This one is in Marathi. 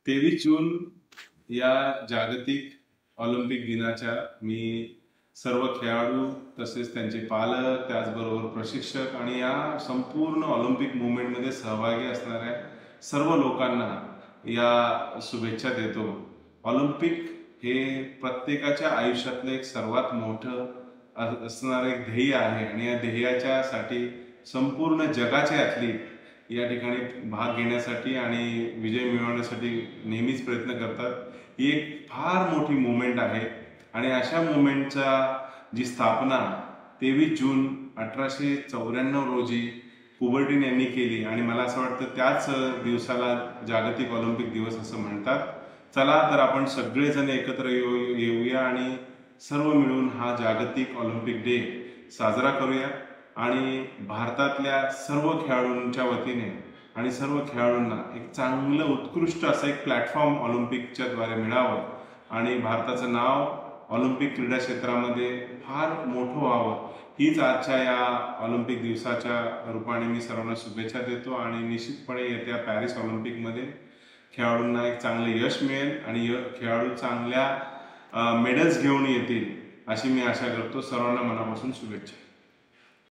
23 जून या जागतिक ऑलिम्पिक दिनाच्या मी सर्व खेळाडू तसेच त्यांचे पालक त्याचबरोबर प्रशिक्षक आणि या संपूर्ण ऑलिम्पिक मूवमेंटमध्ये सहभागी असणाऱ्या सर्व लोकांना या शुभेच्छा देतो। ऑलिम्पिक हे प्रत्येकाच्या आयुष्यातले एक सर्वात मोठं असणारं एक ध्येय आहे आणि या ध्येयाच्यासाठी संपूर्ण जगाचे ॲथलीट या ठिकाणी भाग घेण्यासाठी आणि विजय मिळवण्यासाठी नेहमीच प्रयत्न करतात। ही एक फार मोठी मूवमेंट आहे आणि अशा मूवमेंटचा जी स्थापना 23 जून 1894 रोजी कुबर्टीन यांनी केली आणि मला असं वाटतं त्याच दिवसाला जागतिक ऑलिम्पिक दिवस असं म्हणतात। चला तर आपण सगळेजण एकत्र येऊया आणि सर्व मिळून हा जागतिक ऑलिम्पिक डे साजरा करूया आणि भारतातल्या सर्व खेळाडूंच्या वतीने आणि सर्व खेळाडूंना एक चांगलं उत्कृष्ट असं एक प्लॅटफॉर्म ऑलिम्पिकच्या द्वारे मिळावं आणि भारताचं नाव ऑलिम्पिक क्रीडा क्षेत्रामध्ये फार मोठं व्हावं हीच आजच्या या ऑलिम्पिक दिवसाच्या रूपाने मी सर्वांना शुभेच्छा देतो आणि निश्चितपणे येत्या पॅरिस ऑलिम्पिकमध्ये खेळाडूंना एक चांगलं यश मिळेल आणि खेळाडू चांगल्या मेडल्स घेऊन येतील अशी मी आशा करतो। सर्वांना मनापासून शुभेच्छा।